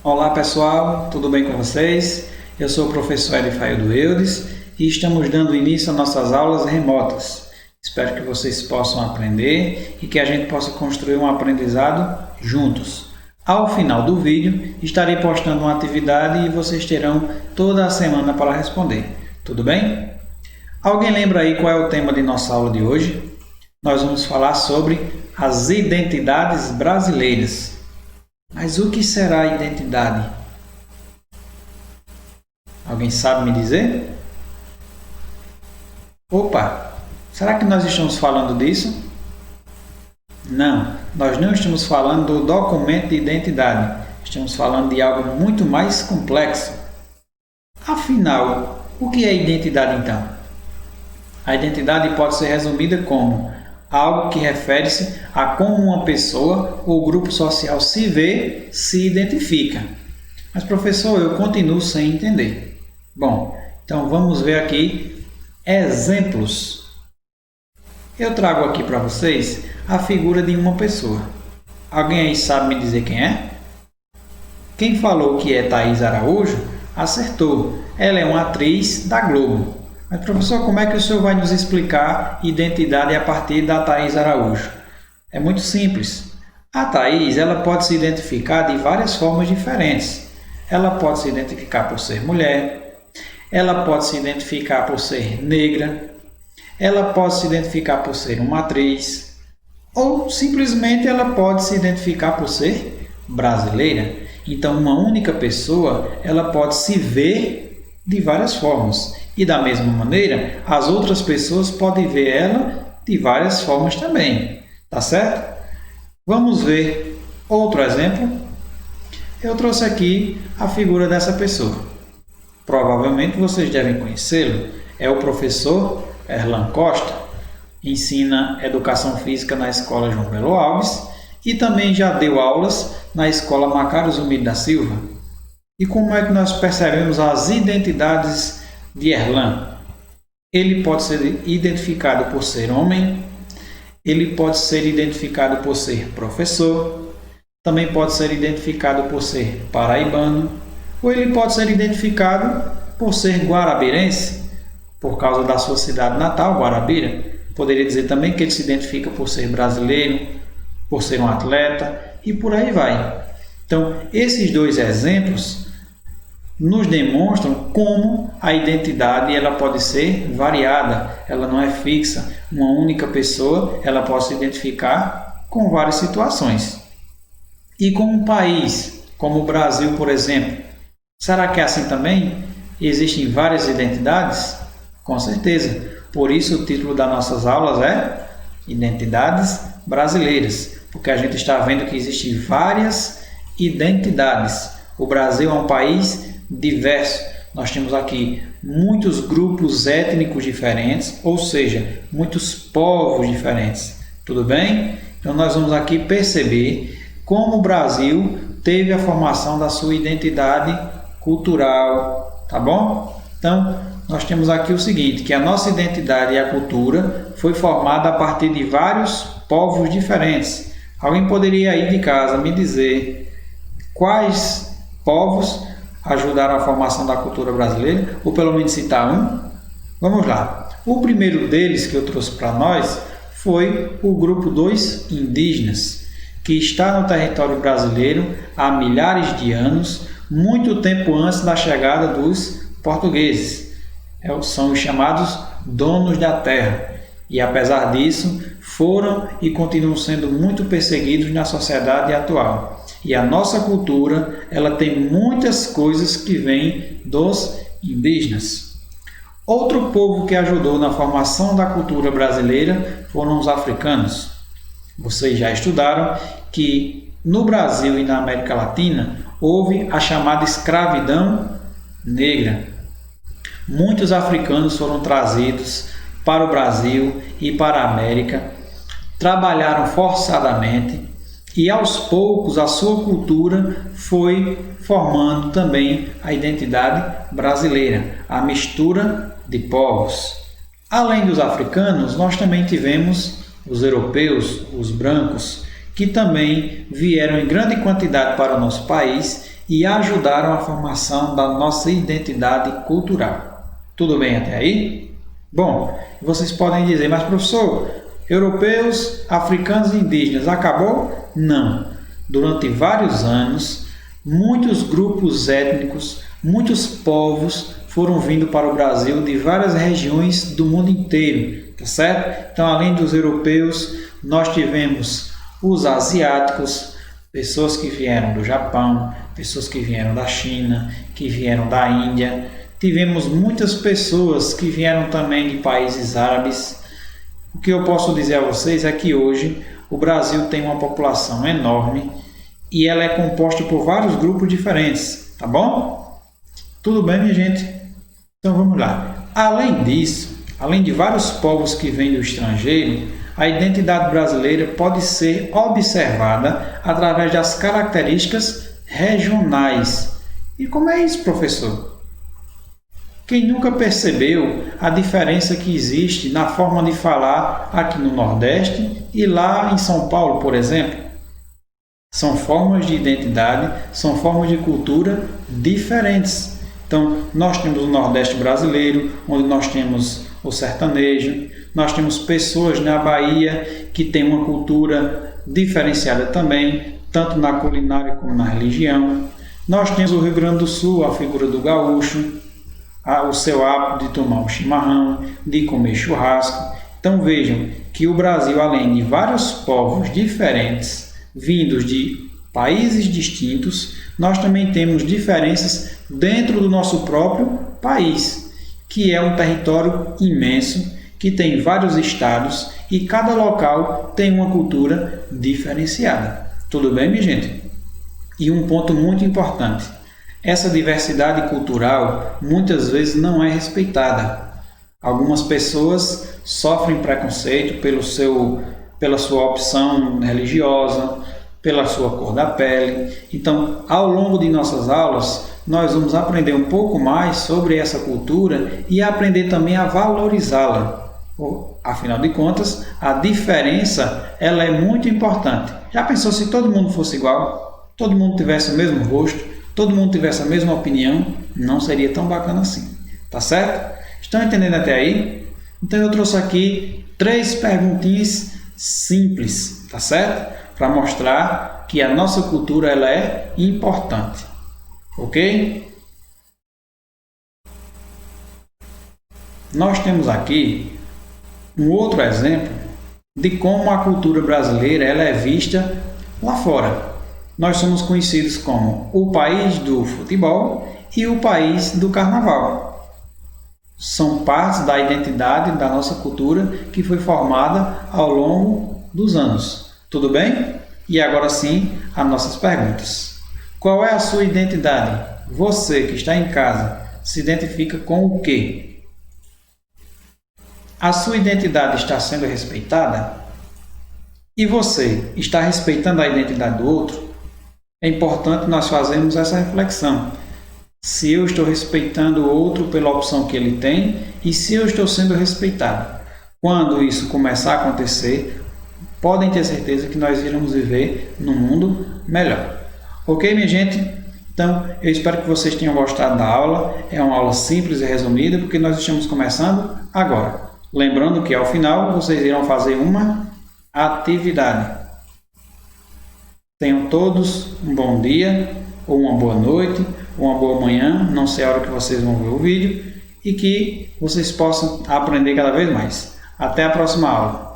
Olá pessoal, tudo bem com vocês? Eu sou o professor Elifaildo Eudes e estamos dando início às nossas aulas remotas. Espero que vocês possam aprender e que a gente possa construir um aprendizado juntos. Ao final do vídeo, estarei postando uma atividade e vocês terão toda a semana para responder. Tudo bem? Alguém lembra aí qual é o tema de nossa aula de hoje? Nós vamos falar sobre as identidades brasileiras. Mas o que será a identidade? Alguém sabe me dizer? Opa! Será que nós estamos falando disso? Não, nós não estamos falando do documento de identidade. Estamos falando de algo muito mais complexo. Afinal, o que é identidade então? A identidade pode ser resumida como algo que refere-se a como uma pessoa ou grupo social se vê, se identifica. Mas, professor, eu continuo sem entender. Bom, então vamos ver aqui exemplos. Eu trago aqui para vocês a figura de uma pessoa. Alguém aí sabe me dizer quem é? Quem falou que é Thaís Araújo, acertou. Ela é uma atriz da Globo. Mas, professor, como é que o senhor vai nos explicar identidade a partir da Thaís Araújo? É muito simples. A Thaís ela pode se identificar de várias formas diferentes. Ela pode se identificar por ser mulher, ela pode se identificar por ser negra, ela pode se identificar por ser uma atriz, ou simplesmente ela pode se identificar por ser brasileira. Então, uma única pessoa ela pode se ver de várias formas. E da mesma maneira, as outras pessoas podem ver ela de várias formas também. Tá certo? Vamos ver outro exemplo. Eu trouxe aqui a figura dessa pessoa. Provavelmente vocês devem conhecê-lo. É o professor Erlan Costa. Ensina Educação Física na Escola João Belo Alves e também já deu aulas na Escola Macário Zumbi da Silva. E como é que nós percebemos as identidades de Erlan? Ele pode ser identificado por ser homem, ele pode ser identificado por ser professor, também pode ser identificado por ser paraibano, ou ele pode ser identificado por ser guarabirense, por causa da sua cidade natal, Guarabira. Poderia dizer também que ele se identifica por ser brasileiro, por ser um atleta e por aí vai. Então, esses dois exemplos nos demonstram como a identidade ela pode ser variada, ela não é fixa. Uma única pessoa ela pode se identificar com várias situações. E com um país como o Brasil, por exemplo, será que é assim também? Existem várias identidades? Com certeza. Por isso o título das nossas aulas é Identidades Brasileiras, porque a gente está vendo que existem várias identidades. O Brasil é um país diverso. Nós temos aqui muitos grupos étnicos diferentes, ou seja, muitos povos diferentes. Tudo bem? Então nós vamos aqui perceber como o Brasil teve a formação da sua identidade cultural, tá bom? Então nós temos aqui o seguinte, que a nossa identidade e a cultura foi formada a partir de vários povos diferentes. Alguém poderia aí de casa me dizer quais povos ajudaram a formação da cultura brasileira, ou pelo menos citar um? Vamos lá. O primeiro deles que eu trouxe para nós foi o grupo dos indígenas, que está no território brasileiro há milhares de anos, muito tempo antes da chegada dos portugueses. São os chamados donos da terra. E apesar disso, foram e continuam sendo muito perseguidos na sociedade atual. E a nossa cultura, ela tem muitas coisas que vêm dos indígenas. Outro povo que ajudou na formação da cultura brasileira foram os africanos. Vocês já estudaram que no Brasil e na América Latina houve a chamada escravidão negra. Muitos africanos foram trazidos para o Brasil e para a América, trabalharam forçadamente e aos poucos a sua cultura foi formando também a identidade brasileira, a mistura de povos. Além dos africanos, nós também tivemos os europeus, os brancos, que também vieram em grande quantidade para o nosso país e ajudaram a formação da nossa identidade cultural. Tudo bem até aí? Bom, vocês podem dizer, mas professor, europeus, africanos e indígenas, acabou? Não. Durante vários anos, muitos grupos étnicos, muitos povos foram vindo para o Brasil de várias regiões do mundo inteiro, tá certo? Então, além dos europeus, nós tivemos os asiáticos, pessoas que vieram do Japão, pessoas que vieram da China, que vieram da Índia. Tivemos muitas pessoas que vieram também de países árabes. O que eu posso dizer a vocês é que hoje o Brasil tem uma população enorme e ela é composta por vários grupos diferentes, tá bom? Tudo bem, minha gente? Então vamos lá. Além disso, além de vários povos que vêm do estrangeiro, a identidade brasileira pode ser observada através das características regionais. E como é isso, professor? Quem nunca percebeu a diferença que existe na forma de falar aqui no Nordeste e lá em São Paulo, por exemplo? São formas de identidade, são formas de cultura diferentes. Então, nós temos o Nordeste brasileiro, onde nós temos o sertanejo, nós temos pessoas na Bahia que têm uma cultura diferenciada também, tanto na culinária como na religião. Nós temos o Rio Grande do Sul, a figura do gaúcho, o seu hábito de tomar um chimarrão, de comer churrasco. Então vejam que o Brasil, além de vários povos diferentes, vindos de países distintos, nós também temos diferenças dentro do nosso próprio país, que é um território imenso, que tem vários estados e cada local tem uma cultura diferenciada. Tudo bem, minha gente? E um ponto muito importante, essa diversidade cultural muitas vezes não é respeitada. Algumas pessoas sofrem preconceito pela sua opção religiosa, pela sua cor da pele. Então, ao longo de nossas aulas, nós vamos aprender um pouco mais sobre essa cultura e aprender também a valorizá-la. Afinal de contas, a diferença ela é muito importante. Já pensou se todo mundo fosse igual? Todo mundo tivesse o mesmo rosto? Todo mundo tivesse a mesma opinião? Não seria tão bacana assim. Tá certo? Estão entendendo até aí? Então eu trouxe aqui 3 perguntinhas simples, tá certo? Para mostrar que a nossa cultura ela é importante. Ok? Nós temos aqui um outro exemplo de como a cultura brasileira ela é vista lá fora. Nós somos conhecidos como o país do futebol e o país do carnaval. São partes da identidade da nossa cultura que foi formada ao longo dos anos. Tudo bem? E agora sim, as nossas perguntas. Qual é a sua identidade? Você que está em casa se identifica com o quê? A sua identidade está sendo respeitada? E você está respeitando a identidade do outro? É importante nós fazermos essa reflexão. Se eu estou respeitando o outro pela opção que ele tem e se eu estou sendo respeitado. Quando isso começar a acontecer, podem ter certeza que nós iremos viver num mundo melhor. Ok, minha gente? Então, eu espero que vocês tenham gostado da aula. É uma aula simples e resumida, porque nós estamos começando agora. Lembrando que ao final vocês irão fazer uma atividade. Tenham todos um bom dia, ou uma boa noite, ou uma boa manhã, não sei a hora que vocês vão ver o vídeo, e que vocês possam aprender cada vez mais. Até a próxima aula.